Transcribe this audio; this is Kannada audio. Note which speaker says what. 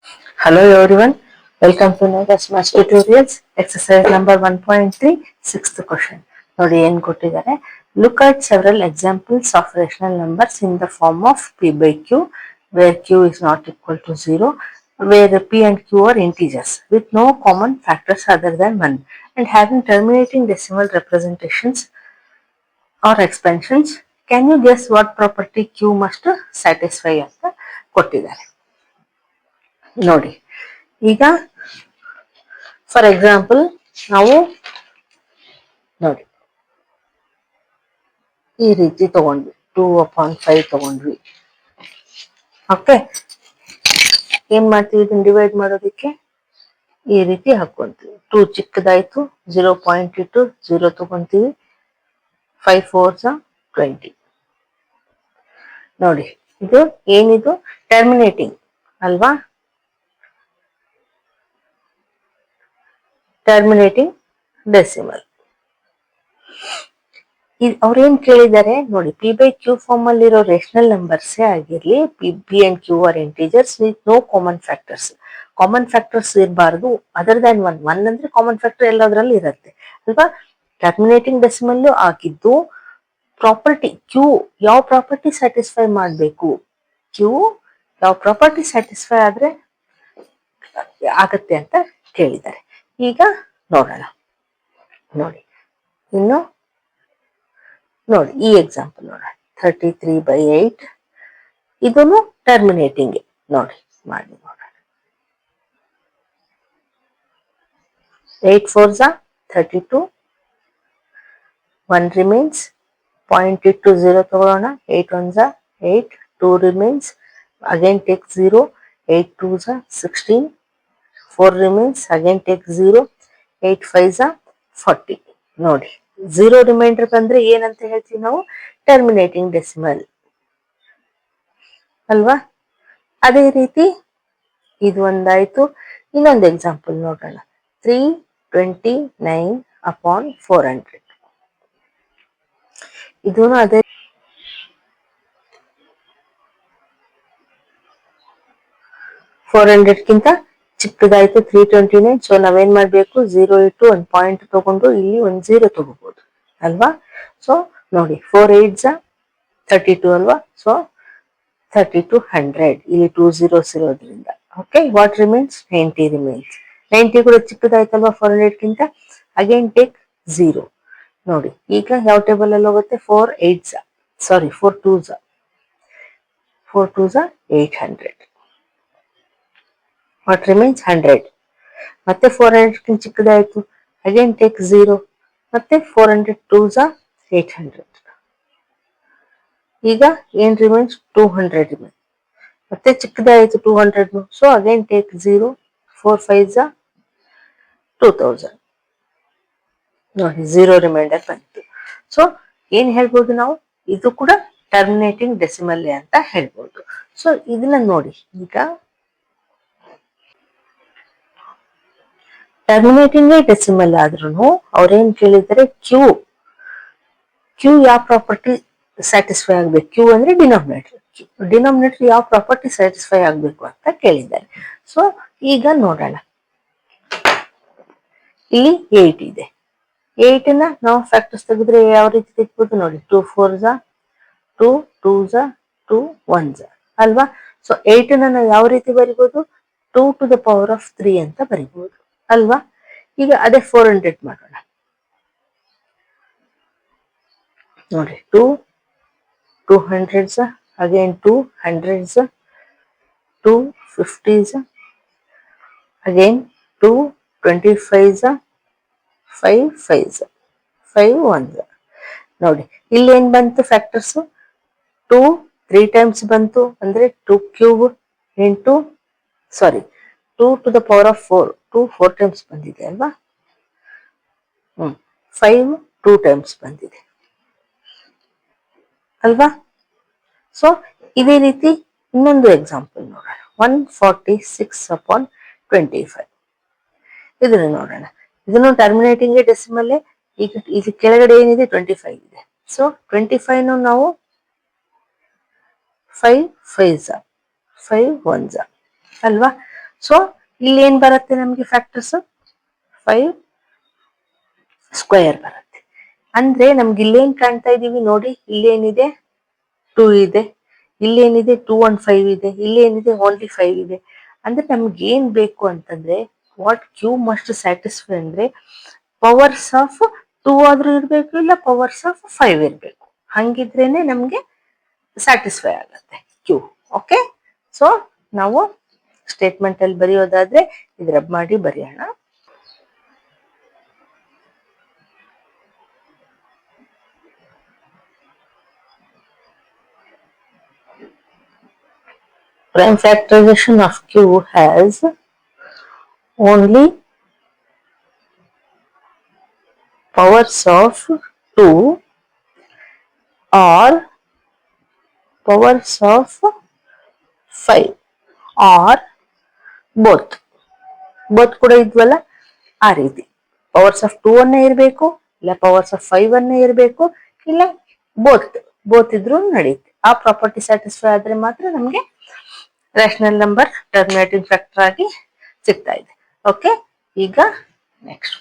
Speaker 1: Hello everyone, welcome to Nagas Math Tutorials, exercise number 1.3, sixth question. ನೋಡಿ ಏನು ಕೊಟ್ಟಿದ್ದಾರೆ. Look at several examples of rational numbers in the form of p by q, where q is not equal to 0, where p and q are integers with no common factors other than 1 and having terminating decimal representations or expansions. Can you guess what property q must satisfy ಅಂತ ಕೊಟ್ಟಿದ್ದಾರೆ. ನೋಡಿ ಈಗ ಫಾರ್ ಎಕ್ಸಾಂಪಲ್ ನಾವು ನೋಡಿ ಈ ರೀತಿ ತಗೊಂಡ್ವಿ 2/5 ತಗೊಂಡ್ವಿ. ಓಕೆ, ಏನ್ ಮಾಡ್ತೀವಿ ಇದನ್ನ ಡಿವೈಡ್ ಮಾಡೋದಕ್ಕೆ ಈ ರೀತಿ ಹಾಕೊಂತೀವಿ. 2 ಚಿಕ್ಕದಾಯ್ತು, 0.2 ಇಟ್ಟು 0 ತಗೊಂತೀವಿ. 5 4s 20. ನೋಡಿ ಇದು ಏನಿದು ಟರ್ಮಿನೇಟಿಂಗ್ ಅಲ್ವಾ, ಟರ್ಮಿನೇಟಿಂಗ್ ಡೆಸಿಮಲ್. ಅವ್ರೇನ್ ಕೇಳಿದ್ದಾರೆ ನೋಡಿ, ಪಿ ಬೈ ಕ್ಯೂ ಫಾರ್ಮ್ ಅಲ್ಲಿರೋ ರೇಷನಲ್ ನಂಬರ್ಸೇ ಆಗಿರ್ಲಿ, p and q are integers with no common factors. Common factors ಇರಬಾರ್ದು ಅದರ್ ದ್ಯಾನ್ 1 ಅಂದ್ರೆ ಕಾಮನ್ ಫ್ಯಾಕ್ಟರ್ ಎಲ್ಲದರಲ್ಲಿ ಇರುತ್ತೆ ಅಲ್ವಾ. ಟರ್ಮಿನೇಟಿಂಗ್ ಡೆಸಿಮಲ್ ಆಗಿದ್ದು ಪ್ರಾಪರ್ಟಿ ಕ್ಯೂ ಯಾವ ಪ್ರಾಪರ್ಟಿ ಸ್ಯಾಟಿಸ್ಫೈ ಮಾಡಬೇಕು, ಕ್ಯೂ ಯಾವ ಪ್ರಾಪರ್ಟಿ ಸ್ಯಾಟಿಸ್ಫೈ ಆದ್ರೆ ಆಗತ್ತೆ ಅಂತ ಕೇಳಿದ್ದಾರೆ. ಈಗ ನೋಡೋಣ. ನೋಡಿ ಇನ್ನು ನೋಡಿ ಈ ಎಕ್ಸಾಂಪಲ್ ನೋಡೋಣ. 33/8 ಇದನ್ನು ಟರ್ಮಿನೇಟಿಂಗ್ ನೋಡಿ ಮಾಡಿ ನೋಡೋಣ. 8 4s 32, 1 remains, 0.2 0 ತಗೊಳ್ಳೋಣ. 8 1s 8, 2 remains, again take 0, 8 2s 16, 4 remains, again take 0, 8 5s 40. ನೋಡಿ 0 ರಿಮೈಂಡರ್ ಬಂದ್ರೆ ಏನಂತ ಹೇಳ್ತೀವಿ ನಾವು, ಟರ್ಮಿನೇಟಿಂಗ್ ಡೆಸಿಮಲ್ ಅಲ್ವಾ. ಅದೇ ರೀತಿ ಇದು ಒಂದಾಯ್ತು. ಇನ್ನೊಂದು ಎಕ್ಸಾಂಪಲ್ ನೋಡೋಣ. 329/400 ಇದೂ ಅದೇ 400ಗಿಂತ ಚಿಕ್ಕದಾಯ್ತು 329. ಸೊ ನಾವೇನ್ ಮಾಡ್ಬೇಕು, 0 ಇಟ್ಟು 1 ಪಾಯಿಂಟ್ ತಗೊಂಡು ಇಲ್ಲಿ 1 0 ತಗೋಬಹುದು ಅಲ್ವಾ. ಸೊ ನೋಡಿ 4 8s 32 ಅಲ್ವಾ. ಸೊ 32 100 ಇಲ್ಲಿ 2 zeros ಇರೋದ್ರಿಂದ. Okay, what remains 90 remains. 90 ಕೂಡ ಚಿಕ್ಕದಾಯ್ತಲ್ವಾ 400ಗಿಂತ. Again take 0. ನೋಡಿ ಈಗ ಯಾವ ಟೇಬಲ್ ಅಲ್ಲಿ ಹೋಗುತ್ತೆ, 4 8s 4 2s 800. What remains 100. ಮತ್ತೆ 400 ಚಿಕ್ಕದಾಯ್ತು, ಅಗೇನ್ ಟೇಕ್ 0. ಮತ್ತೆ 400 2s 800. ಈಗ ಏನ್ ರಿಮೈನ್ಸ್ 200 ರಿಮೈನ್ಸ್. ಮತ್ತೆ ಚಿಕ್ಕದಾಯ್ತು 200. So again take 0, 4 5s 2000. ನೋಡಿ 0 ರಿಮೈಂಡರ್ ಬಂತು. ಸೊ ಏನ್ ಹೇಳ್ಬೋದು ನಾವು, ಇದು ಕೂಡ ಟರ್ಮಿನೇಟಿಂಗ್ ಡೆಸಿಮಲ್ ಅಂತ ಹೇಳ್ಬೋದು. ಸೊ ಇದನ್ನ ನೋಡಿ, ಈಗ ಟರ್ಮಿನೇಟಿಂಗ್ ಡೆಸಿಮಲ್ ಆದ್ರೂ ಅವ್ರೇನ್ ಕೇಳಿದ್ದಾರೆ, ಕ್ಯೂ ಯಾವ ಪ್ರಾಪರ್ಟಿ ಸ್ಯಾಟಿಸ್ಫೈ ಆಗ್ಬೇಕು. ಕ್ಯೂ ಅಂದ್ರೆ ಡಿನಾಮಿನೇಟರ್ ಯಾವ ಪ್ರಾಪರ್ಟಿ ಸ್ಯಾಟಿಸ್ಫೈ ಆಗ್ಬೇಕು ಅಂತ ಕೇಳಿದ್ದಾರೆ. ಸೊ ಈಗ ನೋಡೋಣ. ಇಲ್ಲಿ 8 ಇದೆ. 8 ನಾವು ಫ್ಯಾಕ್ಟರ್ಸ್ ತೆಗೆದ್ರೆ ಯಾವ ರೀತಿ ತೆಗಿಬಹುದು ನೋಡಿ. 2 4s 2 2s 2 1s ಅಲ್ವಾ. ಸೊ 8 ನಾವು ಯಾವ ರೀತಿ ಬರಿಬಹುದು, 2 to the power of 3 ಅಂತ ಬರಿಬಹುದು ಅಲ್ವಾ. ಈಗ ಅದೇ 400 ಮಾಡೋಣ ನೋಡಿ. 2 200s, again 2 100s, 2 50s, again 2 25s, 5 5s, 5 1s. ನೋಡಿ ಇಲ್ಲಿ ಏನ್ ಬಂತು ಫ್ಯಾಕ್ಟರ್ಸ್, 2 3 ಟೈಮ್ಸ್ ಬಂತು ಅಂದ್ರೆ 2 cube into 2 to the power of 4, 2 4 times ಬಂದಿದೆ ಅಲ್ವಾ. 5 2 ಟೈಮ್ಸ್ ಬಂದಿದೆ ಅಲ್ವಾ. ಸೊ ಇದೇ ರೀತಿ ಇನ್ನೊಂದು ಎಕ್ಸಾಂಪಲ್ ನೋಡೋಣ. 146/25 ಇದನ್ನು ನೋಡೋಣ. ಇದನ್ನು ಟರ್ಮಿನೇಟಿಂಗ್ ಡೆಸಿಮಲ್. ಈಗ ಇದು ಕೆಳಗಡೆ ಏನಿದೆ 25 ಇದೆ. ಸೊ 25 ನಾವು 5 5s 5 1s ಅಲ್ವಾ. ಸೊ ಇಲ್ಲಿ ಏನ್ ಬರುತ್ತೆ ನಮ್ಗೆ ಫ್ಯಾಕ್ಟರ್ಸ್ 5 ಸ್ಕ್ವೇರ್ ಬರುತ್ತೆ. ಅಂದ್ರೆ ನಮ್ಗೆ ಇಲ್ಲೇನ್ ಕಾಣ್ತಾ ಇದೀವಿ ನೋಡಿ, ಇಲ್ಲೇನಿದೆ 2 ಇದೆ, ಇಲ್ಲೇನಿದೆ 2 and 5 ಇದೆ, ಇಲ್ಲೇನಿದೆ ಓನ್ಲಿ 5 ಇದೆ. ಅಂದ್ರೆ ನಮ್ಗೆ ಏನ್ ಬೇಕು ಅಂತಂದ್ರೆ ವಾಟ್ ಕ್ಯೂ ಮಸ್ಟ್ ಸ್ಯಾಟಿಸ್ಫೈ ಅಂದ್ರೆ ಪವರ್ಸ್ ಆಫ್ 2 ಆದ್ರೂ ಇರ್ಬೇಕು, ಇಲ್ಲ ಪವರ್ಸ್ ಆಫ್ 5 ಇರ್ಬೇಕು. ಹಂಗಿದ್ರೇನೆ ನಮ್ಗೆ ಸ್ಯಾಟಿಸ್ಫೈ ಆಗತ್ತೆ ಕ್ಯೂ. ಓಕೆ, ಸೊ ನಾವು ಸ್ಟೇಟ್ಮೆಂಟ್ ಅಲ್ಲಿ ಬರೆಯೋದಾದ್ರೆ ಇದು ರಬ್ ಮಾಡಿ ಬರೆಯೋಣ. Prime factorization of Q has only powers of 2 or powers of 5 or both. Both ಕೂಡ ಇದ್ವಲ್ಲ, ಆ ರೀತಿ ಪವರ್ಸ್ ಆಫ್ 2 ಅನ್ನೇ ಇರಬೇಕು, ಇಲ್ಲ ಪವರ್ಸ್ ಆಫ್ 5 ಅನ್ನೇ ಇರಬೇಕು, ಇಲ್ಲ ಬೋತ್ ಇದ್ರೂ ನಡೆಯುತ್ತೆ. ಆ ಪ್ರಾಪರ್ಟಿ ಸ್ಯಾಟಿಸ್ಫೈ ಆದ್ರೆ ಮಾತ್ರ ನಮ್ಗೆ ರ್ಯಾಷನಲ್ ನಂಬರ್ ಟರ್ಮಿನೇಟಿಂಗ್ ಫ್ಯಾಕ್ಟರ್ ಆಗಿ ಸಿಗ್ತಾ ಇದೆ. ಓಕೆ, ಈಗ ನೆಕ್ಸ್ಟ್